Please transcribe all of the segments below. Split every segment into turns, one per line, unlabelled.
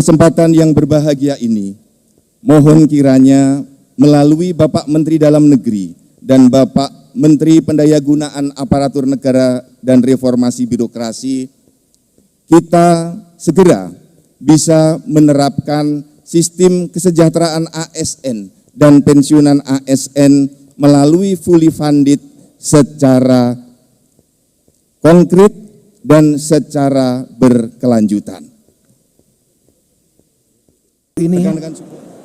Kesempatan yang berbahagia ini, mohon kiranya melalui Bapak Menteri Dalam Negeri dan Bapak Menteri Pendayagunaan Aparatur Negara dan Reformasi Birokrasi, kita segera bisa menerapkan sistem kesejahteraan ASN dan pensiunan ASN melalui fully funded secara konkret dan secara berkelanjutan.
Ini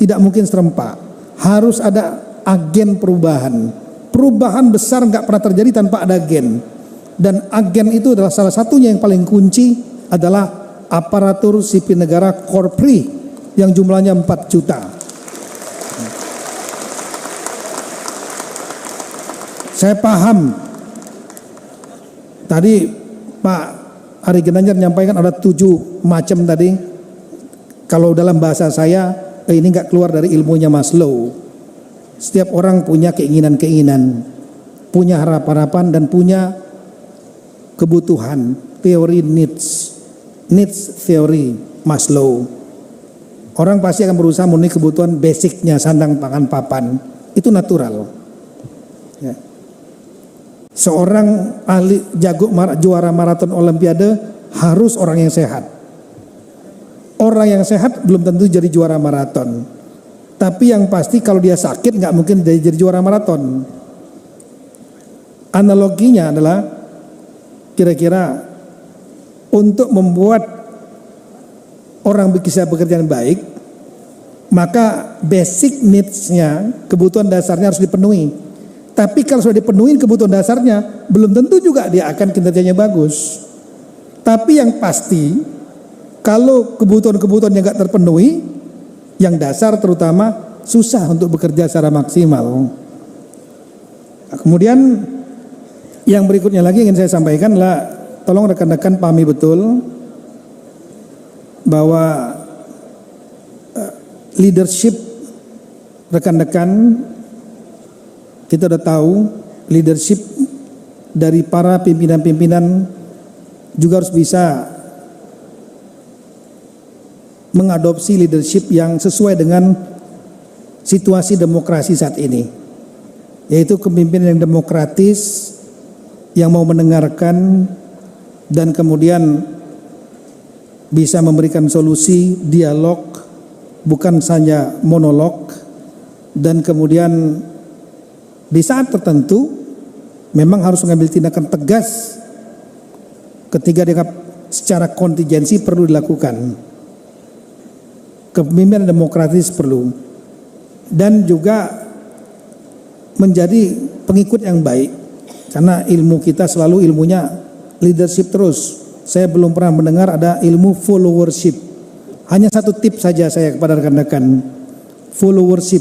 tidak mungkin serempak, harus ada agen perubahan. Perubahan besar nggak pernah terjadi tanpa ada agen. Dan agen itu adalah salah satunya yang paling kunci adalah aparatur sipil negara Korpri yang jumlahnya 4 juta. Saya paham tadi Pak Ari Ginanjar menyampaikan ada 7 macam tadi. Kalau dalam bahasa saya, ini nggak keluar dari ilmunya Maslow. Setiap orang punya keinginan-keinginan, punya harapan-harapan dan punya kebutuhan. Teori needs theory Maslow. Orang pasti akan berusaha memenuhi kebutuhan basicnya, sandang, pangan, papan. Itu natural. Ya. Seorang ahli juara maraton Olimpiade harus orang yang sehat. Orang yang sehat belum tentu jadi juara maraton. Tapi yang pasti kalau dia sakit nggak mungkin jadi juara maraton. Analoginya adalah kira-kira untuk membuat orang bisa bekerja dengan baik, maka basic needs-nya, kebutuhan dasarnya harus dipenuhi. Tapi kalau sudah dipenuhi kebutuhan dasarnya, belum tentu juga dia akan kinerjanya bagus. Tapi yang pasti kalau kebutuhan-kebutuhan yang nggak terpenuhi, yang dasar terutama susah untuk bekerja secara maksimal. Nah, kemudian yang berikutnya lagi ingin saya sampaikan adalah tolong rekan-rekan pahami betul bahwa leadership rekan-rekan kita udah tahu leadership dari para pimpinan-pimpinan juga harus bisa mengadopsi leadership yang sesuai dengan situasi demokrasi saat ini, yaitu kepemimpinan yang demokratis, yang mau mendengarkan dan kemudian bisa memberikan solusi, dialog, bukan saja monolog, dan kemudian di saat tertentu memang harus mengambil tindakan tegas ketika dianggap secara kontingensi perlu dilakukan. Kepemimpinan demokratis perlu, dan juga menjadi pengikut yang baik, karena ilmu kita selalu ilmunya leadership terus. Saya belum pernah mendengar ada ilmu followership. Hanya satu tips saja saya kepada rekan-rekan, followership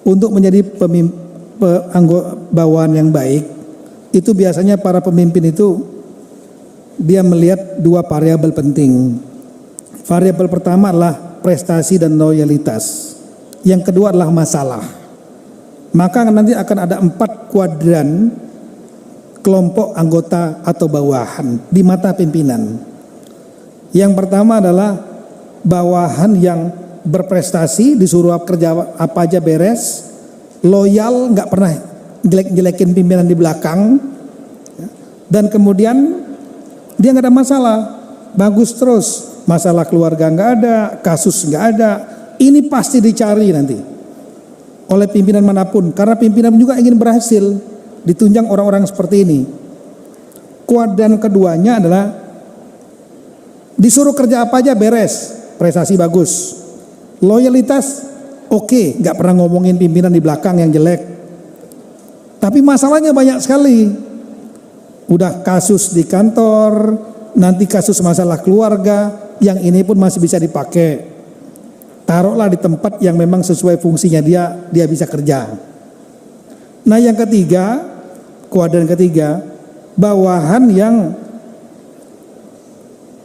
untuk menjadi bawahan yang baik. Itu biasanya para pemimpin itu dia melihat 2 variabel penting. Variabel pertama adalah prestasi dan loyalitas. Yang kedua adalah masalah. Maka nanti akan ada 4 kuadran kelompok anggota atau bawahan di mata pimpinan. Yang pertama adalah bawahan yang berprestasi, disuruh kerja apa aja beres, loyal, nggak pernah jelek-jelekin pimpinan di belakang, dan kemudian dia nggak ada masalah, bagus terus. Masalah keluarga nggak ada, kasus nggak ada. Ini pasti dicari nanti oleh pimpinan manapun, karena pimpinan juga ingin berhasil, ditunjang orang-orang seperti ini. Kuadran keduanya adalah disuruh kerja apa aja beres, prestasi bagus, loyalitas oke, nggak pernah ngomongin pimpinan di belakang yang jelek. Tapi masalahnya banyak sekali. Udah kasus di kantor, nanti kasus masalah keluarga, yang ini pun masih bisa dipakai. Taruhlah di tempat yang memang sesuai fungsinya dia bisa kerja. Nah yang ketiga, kuadran ketiga, bawahan yang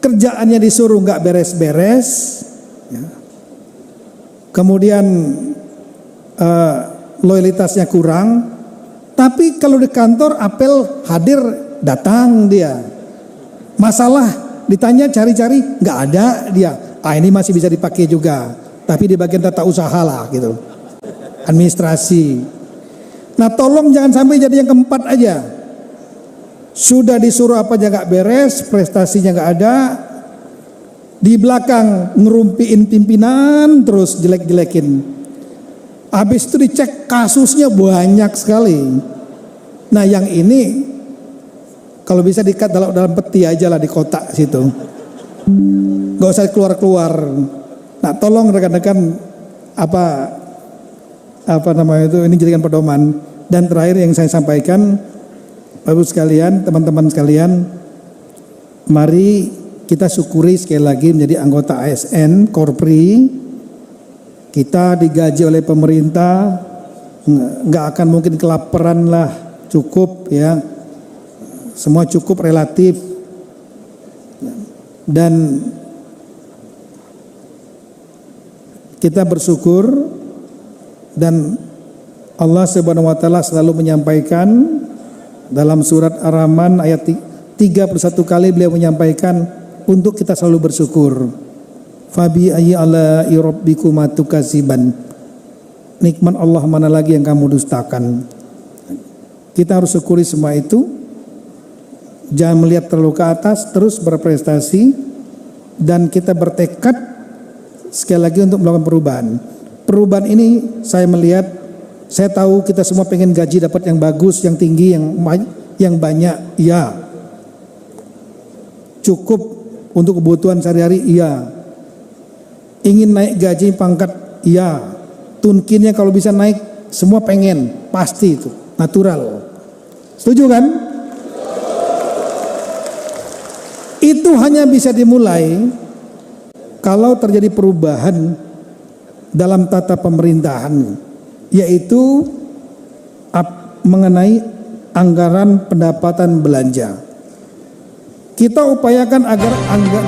kerjaannya disuruh nggak beres-beres, ya. Kemudian loyalitasnya kurang, tapi kalau di kantor apel hadir datang dia, masalah ditanya cari-cari nggak ada dia, ini masih bisa dipakai juga, tapi di bagian tata usaha lah gitu, administrasi. Nah tolong jangan sampai jadi yang keempat aja. Sudah disuruh apa aja gak beres, prestasinya gak ada, di belakang ngerumpiin pimpinan terus jelek-jelekin. Habis itu dicek kasusnya banyak sekali. Nah yang ini kalau bisa dikat dalam peti aja lah di kotak situ, gak usah keluar-keluar. Nah tolong rekan-rekan apa namanya itu, ini jadikan pedoman. Dan terakhir yang saya sampaikan, Bapak sekalian, teman-teman sekalian, mari kita syukuri sekali lagi menjadi anggota ASN Korpri. Kita digaji oleh pemerintah, nggak akan mungkin kelaparan lah, cukup ya, semua cukup relatif. Dan kita bersyukur, dan Allah Subhanahu wa taala selalu menyampaikan dalam surat Ar-Rahman ayat 31 kali beliau menyampaikan untuk kita selalu bersyukur. Fabi ayyi ala rabbikuma tukaziban. Nikmat Allah mana lagi yang kamu dustakan. Kita harus syukuri semua itu. Jangan melihat terlalu ke atas, terus berprestasi, dan kita bertekad sekali lagi untuk melakukan perubahan. Perubahan ini saya melihat, saya tahu kita semua pengen gaji dapat yang bagus, yang tinggi, yang banyak, ya. Cukup untuk kebutuhan sehari-hari, iya. Ingin naik gaji pangkat, iya. Tunkinnya kalau bisa naik, semua pengen, pasti itu, natural. Setuju kan? Itu hanya bisa dimulai kalau terjadi perubahan dalam tata pemerintahan, yaitu mengenai anggaran pendapatan belanja. Kita upayakan agar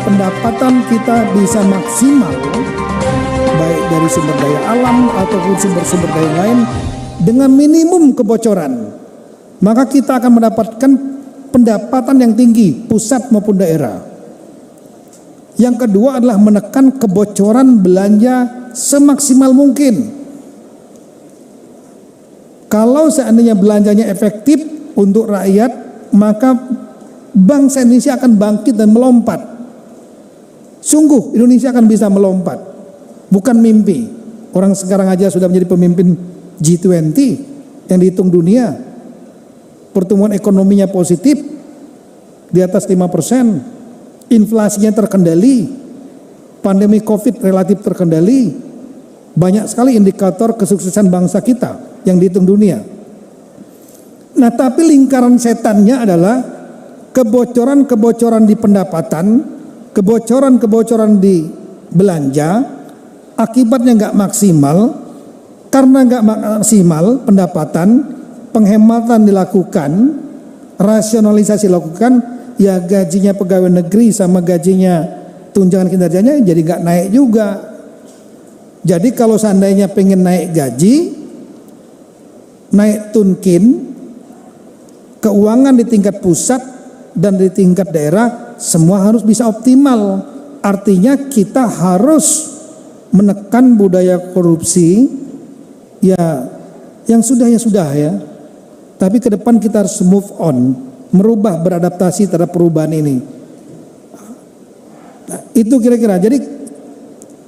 pendapatan kita bisa maksimal, baik dari sumber daya alam ataupun sumber-sumber daya lain, dengan minimum kebocoran. Maka kita akan mendapatkan pendapatan yang tinggi, pusat maupun daerah. Yang kedua adalah menekan kebocoran belanja semaksimal mungkin. Kalau seandainya belanjanya efektif untuk rakyat, maka bangsa Indonesia akan bangkit dan melompat. Sungguh Indonesia akan bisa melompat, bukan mimpi. Orang sekarang aja sudah menjadi pemimpin G20 yang dihitung dunia. Pertumbuhan ekonominya positif di atas 5%, inflasinya terkendali, pandemi COVID relatif terkendali. Banyak sekali indikator kesuksesan bangsa kita yang dihitung dunia. Nah, tapi lingkaran setannya adalah kebocoran-kebocoran di pendapatan, kebocoran-kebocoran di belanja, akibatnya nggak maksimal. Karena nggak maksimal pendapatan, penghematan dilakukan, rasionalisasi dilakukan, ya gajinya pegawai negeri sama gajinya tunjangan kinerjanya jadi nggak naik juga. Jadi kalau seandainya pengen naik gaji, naik tunkin, keuangan di tingkat pusat dan di tingkat daerah semua harus bisa optimal. Artinya kita harus menekan budaya korupsi, ya yang sudah ya. Tapi ke depan kita harus move on, merubah, beradaptasi terhadap perubahan ini. Nah, itu kira-kira. Jadi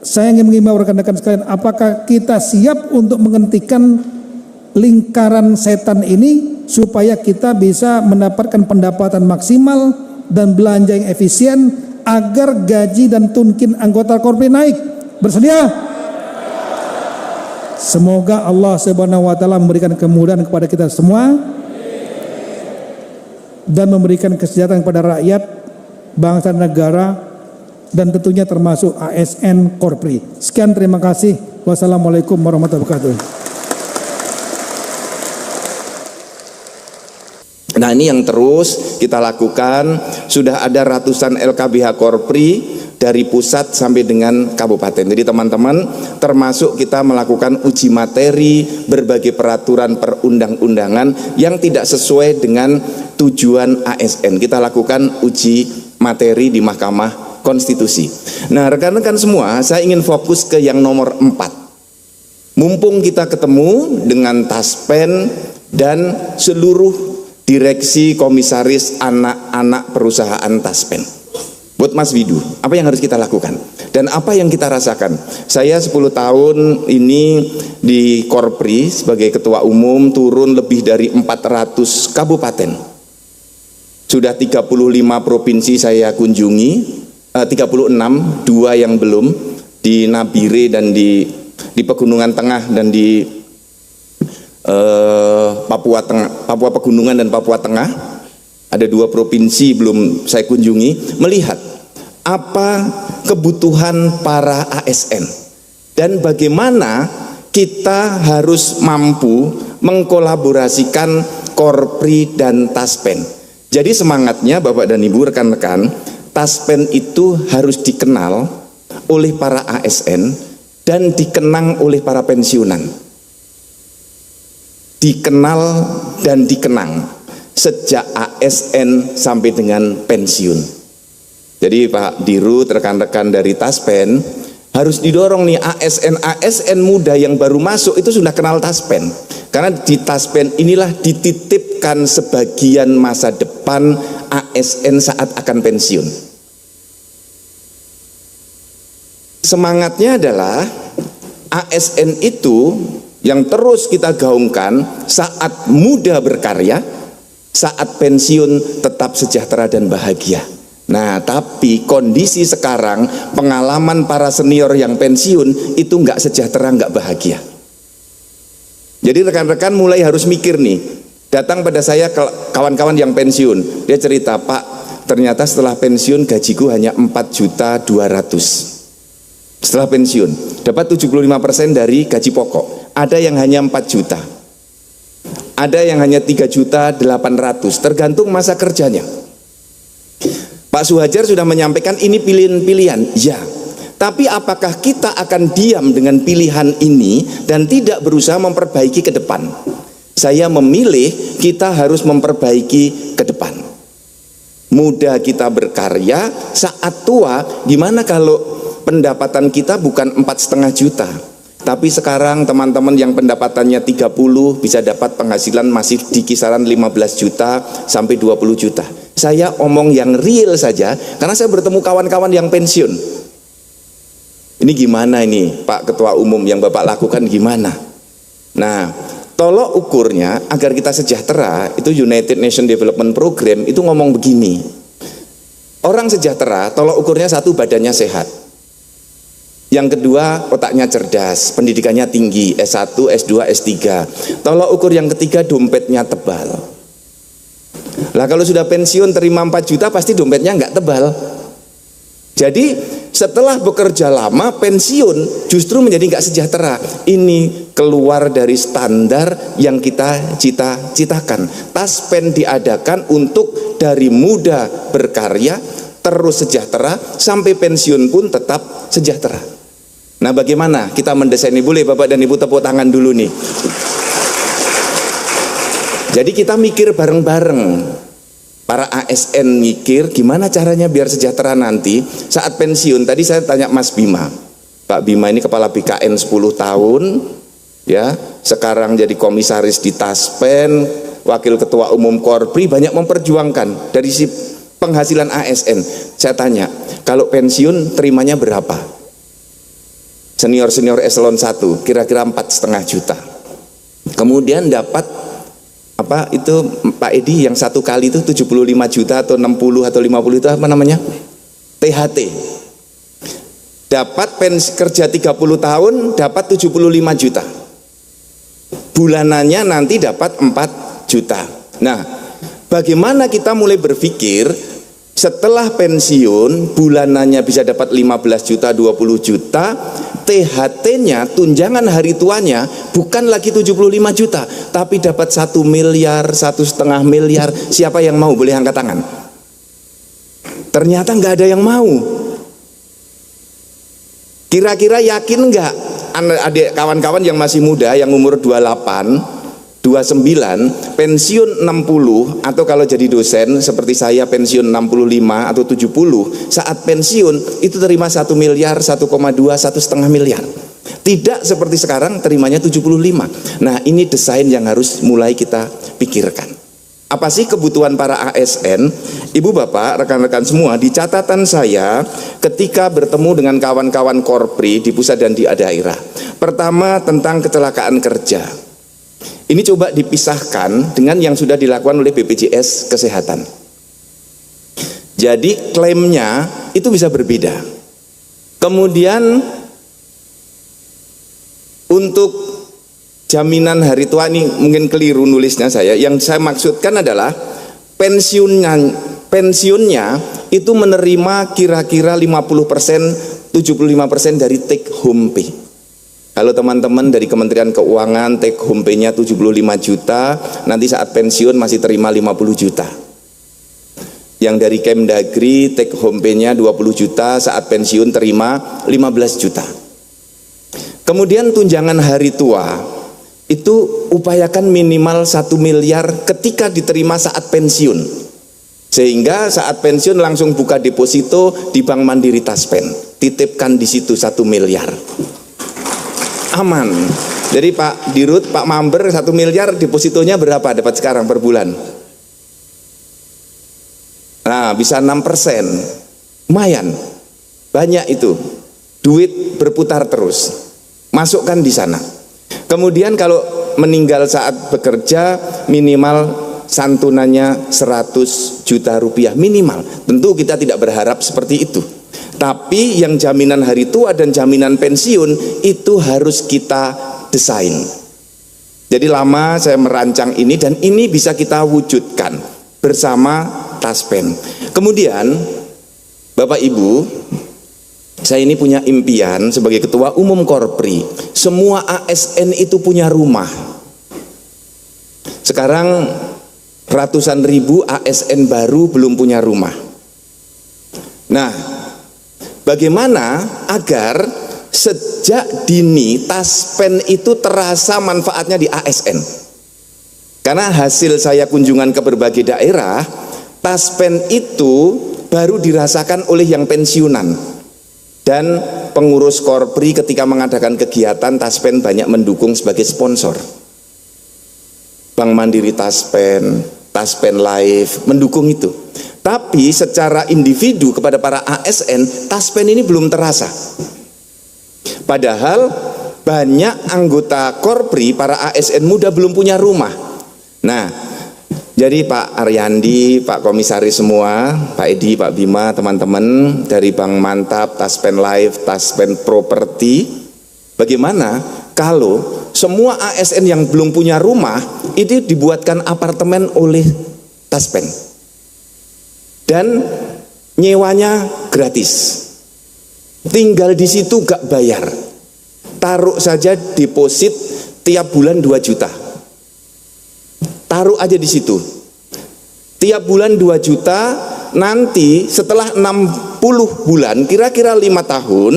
saya ingin mengimbau rekan-rekan sekalian, apakah kita siap untuk menghentikan lingkaran setan ini supaya kita bisa mendapatkan pendapatan maksimal dan belanja yang efisien agar gaji dan tunkin anggota Korpri naik? Bersedia? Semoga Allah Subhanahu wa taala memberikan kemudahan kepada kita semua dan memberikan kesejahteraan kepada rakyat, bangsa dan negara, dan tentunya termasuk ASN Korpri. Sekian, terima kasih. Wassalamualaikum warahmatullahi wabarakatuh.
Nah, ini yang terus kita lakukan. Sudah ada ratusan LKBH Korpri dari pusat sampai dengan kabupaten. Jadi teman-teman, termasuk kita melakukan uji materi berbagai peraturan perundang-undangan yang tidak sesuai dengan tujuan ASN. Kita lakukan uji materi di Mahkamah konstitusi. Nah, rekan-rekan semua, saya ingin fokus ke yang nomor 4. Mumpung kita ketemu dengan Taspen dan seluruh direksi komisaris anak-anak perusahaan Taspen. Buat Mas Widu, apa yang harus kita lakukan? Dan apa yang kita rasakan? Saya 10 tahun ini di Korpri sebagai ketua umum, turun lebih dari 400 kabupaten. Sudah 35 provinsi saya kunjungi, 36, 2 yang belum, di Nabire dan di Pegunungan Tengah dan di Papua Pegunungan dan Papua Tengah. Ada 2 provinsi belum saya kunjungi, melihat apa kebutuhan para ASN dan bagaimana kita harus mampu mengkolaborasikan Korpri dan Taspen. Jadi semangatnya Bapak dan Ibu rekan-rekan, Taspen itu harus dikenal oleh para ASN dan dikenang oleh para pensiunan. Dikenal dan dikenang sejak ASN sampai dengan pensiun. Jadi Pak Dirut, rekan-rekan dari Taspen harus didorong nih, ASN muda yang baru masuk itu sudah kenal Taspen. Karena di Taspen inilah dititipkan sebagian masa depan ASN saat akan pensiun. Semangatnya adalah ASN itu yang terus kita gaungkan saat muda berkarya, saat pensiun tetap sejahtera dan bahagia. Nah, tapi kondisi sekarang, pengalaman para senior yang pensiun itu nggak sejahtera, nggak bahagia. Jadi rekan-rekan mulai harus mikir nih. Datang pada saya kawan-kawan yang pensiun, dia cerita, Pak, ternyata setelah pensiun gajiku hanya 4.200.000. Setelah pensiun dapat 75% dari gaji pokok. Ada yang hanya 4 juta, ada yang hanya 3.800.000, tergantung masa kerjanya. Pak Suhajar sudah menyampaikan ini pilihan-pilihan, ya. Tapi apakah kita akan diam dengan pilihan ini dan tidak berusaha memperbaiki ke depan? Saya memilih kita harus memperbaiki ke depan. Muda kita berkarya, saat tua gimana kalau pendapatan kita bukan 4,5 juta? Tapi sekarang teman-teman yang pendapatannya 30 bisa dapat penghasilan masih di kisaran 15 juta sampai 20 juta. Saya omong yang real saja, karena saya bertemu kawan-kawan yang pensiun. Ini gimana ini Pak Ketua Umum yang Bapak lakukan gimana? Nah, tolok ukurnya agar kita sejahtera, itu United Nations Development Program itu ngomong begini. Orang sejahtera, tolok ukurnya 1, badannya sehat. Yang kedua, otaknya cerdas, pendidikannya tinggi, S1, S2, S3. Tolok ukur yang ketiga, dompetnya tebal. Lah kalau sudah pensiun terima 4 juta pasti dompetnya nggak tebal. Jadi setelah bekerja lama pensiun justru menjadi nggak sejahtera. Ini keluar dari standar yang kita cita-citakan. Taspen diadakan untuk dari muda berkarya terus sejahtera sampai pensiun pun tetap sejahtera. Nah, bagaimana kita mendesain ini? Boleh Bapak dan Ibu tepuk tangan dulu nih. Jadi kita mikir bareng-bareng. Para ASN mikir gimana caranya biar sejahtera nanti saat pensiun. Tadi saya tanya Mas Bima. Pak Bima ini kepala BKN 10 tahun, ya. Sekarang jadi komisaris di Taspen, wakil ketua umum Korpri, banyak memperjuangkan dari si penghasilan ASN. Saya tanya, kalau pensiun terimanya berapa? Senior eselon 1 kira-kira 4,5 juta. Kemudian dapat apa itu Pak Edi yang 1 kali itu 75 juta atau 60 atau 50 itu apa namanya? THT. Dapat kerja 30 tahun dapat 75 juta. Bulanannya nanti dapat 4 juta. Nah, bagaimana kita mulai berpikir setelah pensiun bulanannya bisa dapat 15 juta, 20 juta, THT-nya, tunjangan hari tuanya bukan lagi 75 juta, tapi dapat 1 miliar, 1,5 miliar. Siapa yang mau? Boleh angkat tangan. Ternyata nggak ada yang mau. Kira-kira yakin nggak adik kawan-kawan yang masih muda, yang umur 28, 29, pensiun 60, atau kalau jadi dosen seperti saya pensiun 65 atau 70, saat pensiun itu terima 1 miliar, 1,2, 1,5 miliar. Tidak seperti sekarang terimanya 75. Nah, ini desain yang harus mulai kita pikirkan. Apa sih kebutuhan para ASN? Ibu bapak, rekan-rekan semua, di catatan saya ketika bertemu dengan kawan-kawan Korpri di pusat dan di daerah. Pertama, tentang kecelakaan kerja. Ini coba dipisahkan dengan yang sudah dilakukan oleh BPJS Kesehatan. Jadi klaimnya itu bisa berbeda. Kemudian untuk jaminan hari tua, ini mungkin keliru nulisnya saya. Yang saya maksudkan adalah pensiunnya itu menerima kira-kira 50%, 75% dari take home pay. Kalau teman-teman dari Kementerian Keuangan take home pay-nya 75 juta, nanti saat pensiun masih terima 50 juta. Yang dari Kemdagri take home pay-nya 20 juta, saat pensiun terima 15 juta. Kemudian tunjangan hari tua itu upayakan minimal 1 miliar ketika diterima saat pensiun, sehingga saat pensiun langsung buka deposito di Bank Mandiri Taspen, titipkan di situ 1 miliar, aman. Jadi Pak Dirut, Pak Mamber, 1 miliar depositonya berapa dapat sekarang per bulan? Nah, bisa 6%, lumayan banyak itu, duit berputar terus. Masukkan di sana. Kemudian kalau meninggal saat bekerja, minimal santunannya 100 juta rupiah minimal. Tentu kita tidak berharap seperti itu. Tapi yang jaminan hari tua dan jaminan pensiun itu harus kita desain. Jadi lama saya merancang ini dan ini bisa kita wujudkan bersama Taspen. Kemudian Bapak Ibu, saya ini punya impian sebagai ketua umum Korpri, semua ASN itu punya rumah. Sekarang ratusan ribu ASN baru belum punya rumah. Nah, bagaimana agar sejak dini Taspen itu terasa manfaatnya di ASN? Karena hasil saya kunjungan ke berbagai daerah, Taspen itu baru dirasakan oleh yang pensiunan. Dan pengurus Korpri ketika mengadakan kegiatan Taspen banyak mendukung sebagai sponsor. Bank Mandiri Taspen, Taspen Live mendukung itu. Tapi secara individu kepada para ASN, Taspen ini belum terasa. Padahal banyak anggota Korpri, para ASN muda belum punya rumah. Nah, jadi Pak Aryandi, Pak Komisaris semua, Pak Edi, Pak Bima, teman-teman dari Bank Mantap, Taspen Live, Taspen Properti, bagaimana kalau semua ASN yang belum punya rumah itu dibuatkan apartemen oleh Taspen dan nyewanya gratis, tinggal di situ gak bayar, taruh saja deposit tiap bulan 2 juta. Taruh aja di situ. Tiap bulan 2 juta, nanti setelah 60 bulan, kira-kira 5 tahun,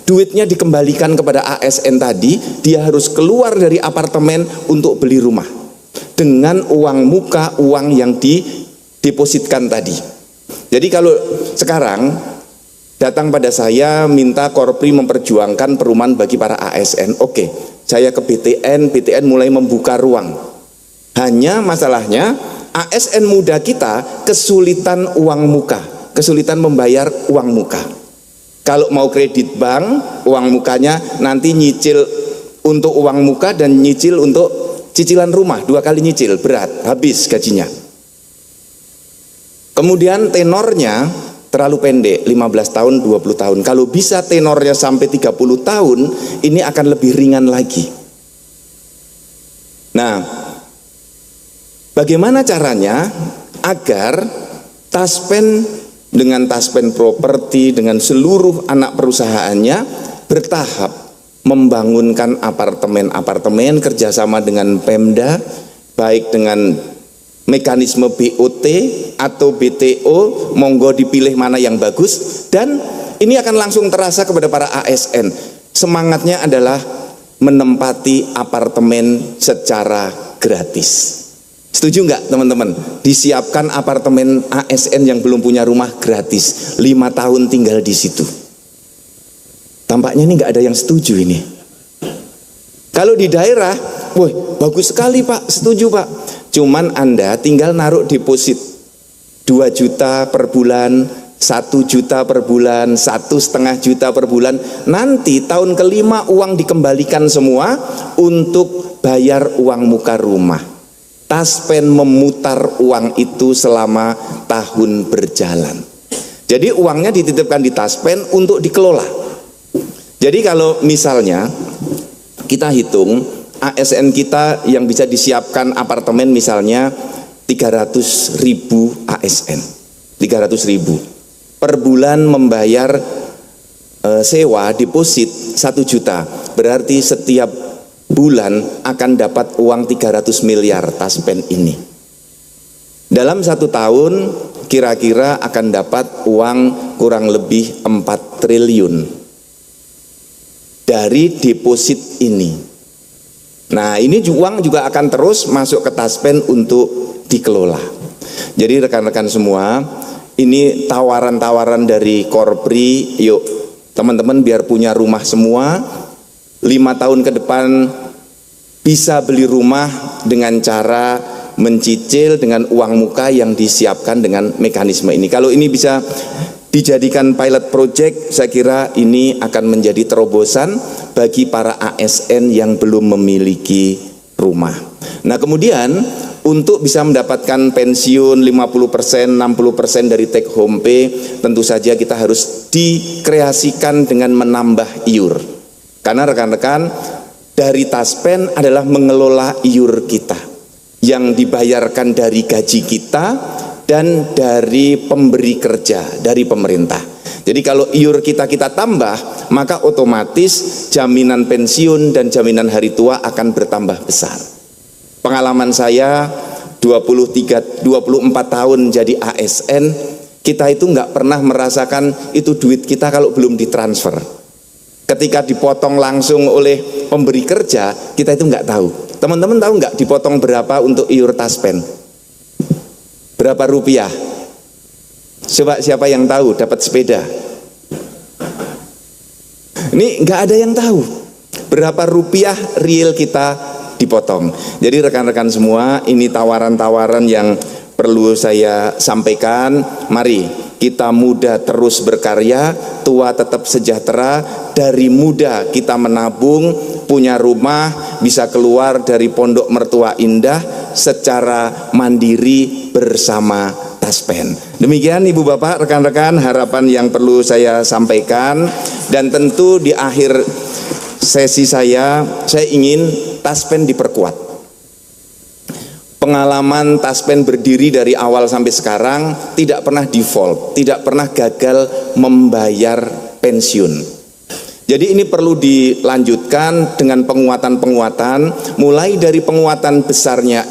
duitnya dikembalikan kepada ASN tadi, dia harus keluar dari apartemen untuk beli rumah. Dengan uang muka, uang yang didepositkan tadi. Jadi kalau sekarang datang pada saya minta Korpri memperjuangkan perumahan bagi para ASN, oke, saya ke BTN mulai membuka ruang. Hanya masalahnya ASN muda kita kesulitan uang muka, kesulitan membayar uang muka. Kalau mau kredit bank, uang mukanya nanti nyicil untuk uang muka dan nyicil untuk cicilan rumah, 2 kali nyicil, berat, habis gajinya. Kemudian tenornya terlalu pendek, 15 tahun, 20 tahun. Kalau bisa tenornya sampai 30 tahun, ini akan lebih ringan lagi. Nah, bagaimana caranya agar Taspen dengan Taspen Properti, dengan seluruh anak perusahaannya bertahap membangunkan apartemen-apartemen kerjasama dengan Pemda, baik dengan mekanisme BOT atau BTO, monggo dipilih mana yang bagus, dan ini akan langsung terasa kepada para ASN. Semangatnya adalah menempati apartemen secara gratis. Setuju nggak teman-teman? Disiapkan apartemen ASN yang belum punya rumah gratis, 5 tahun tinggal di situ. Tampaknya ini nggak ada yang setuju ini. Kalau di daerah, wah bagus sekali Pak, setuju Pak. Cuman Anda tinggal naruh deposit 2 juta per bulan, 1 juta per bulan, 1,5 juta per bulan. Nanti tahun kelima uang dikembalikan semua untuk bayar uang muka rumah. Taspen memutar uang itu selama tahun berjalan. Jadi uangnya dititipkan di Taspen untuk dikelola. Jadi kalau misalnya kita hitung ASN kita yang bisa disiapkan apartemen misalnya 300.000 ASN, 300.000 per bulan membayar sewa deposit 1 juta, berarti setiap bulan akan dapat uang 300 miliar Taspen ini. Dalam 1 tahun kira-kira akan dapat uang kurang lebih 4 triliun dari deposit ini. Nah ini uang juga akan terus masuk ke Taspen untuk dikelola. Jadi rekan-rekan semua, ini tawaran-tawaran dari Korpri. Yuk teman-teman biar punya rumah semua, 5 tahun ke depan bisa beli rumah dengan cara mencicil dengan uang muka yang disiapkan dengan mekanisme ini. Kalau ini bisa dijadikan pilot project, saya kira ini akan menjadi terobosan bagi para ASN yang belum memiliki rumah. Nah kemudian untuk bisa mendapatkan pensiun 50%, 60% dari take home pay, tentu saja kita harus dikreasikan dengan menambah iur. Karena rekan-rekan, dari Taspen adalah mengelola iur kita yang dibayarkan dari gaji kita dan dari pemberi kerja, dari pemerintah. Jadi kalau iur kita tambah, maka otomatis jaminan pensiun dan jaminan hari tua akan bertambah besar. Pengalaman saya 24 tahun jadi ASN, kita itu nggak pernah merasakan itu duit kita kalau belum ditransfer. Ketika dipotong langsung oleh pemberi kerja, kita itu nggak tahu. Teman-teman tahu nggak dipotong berapa untuk iur Taspen? Berapa rupiah? Coba siapa yang tahu dapat sepeda? Ini nggak ada yang tahu berapa rupiah real kita dipotong. Jadi rekan-rekan semua, ini tawaran-tawaran yang perlu saya sampaikan. Mari kita muda terus berkarya, tua tetap sejahtera. Dari muda kita menabung, punya rumah, bisa keluar dari pondok mertua indah secara mandiri bersama Taspen. Demikian Ibu Bapak, rekan-rekan, harapan yang perlu saya sampaikan. Dan tentu di akhir sesi saya ingin Taspen diperkuat. Pengalaman Taspen berdiri dari awal sampai sekarang tidak pernah default, tidak pernah gagal membayar pensiun. Jadi ini perlu dilanjutkan dengan penguatan-penguatan, mulai dari penguatan besarnya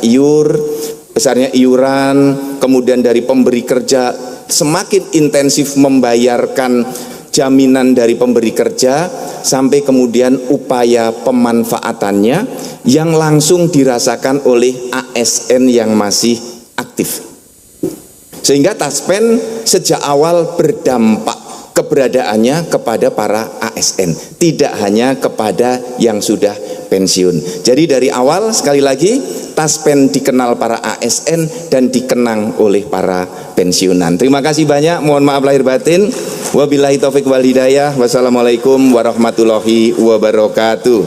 iuran, kemudian dari pemberi kerja semakin intensif membayarkan jaminan dari pemberi kerja, sampai kemudian upaya pemanfaatannya yang langsung dirasakan oleh ASN yang masih aktif. Sehingga Taspen sejak awal berdampak keberadaannya kepada para ASN, tidak hanya kepada yang sudah pensiun. Jadi dari awal sekali lagi Taspen dikenal para ASN dan dikenang oleh para pensiunan. Terima kasih banyak, mohon maaf lahir batin. Wabillahi taufik wal hidayah. Wassalamualaikum warahmatullahi wabarakatuh.